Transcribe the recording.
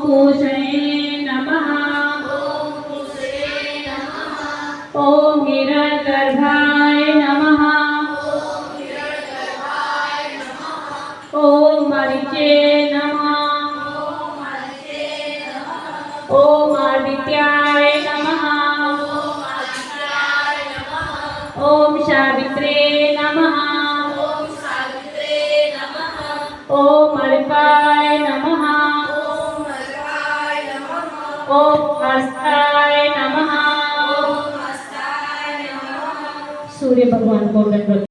पूषणे नमः। ओम हिरण्यगर्भाय नमः। ओम मरीचे नमः। ओम आदित्याय नमः। ओम सावित्रे नमः। ओम अल्पाय नमः। ओम हस्ताय नमः। सूर्य भगवान को दंडवत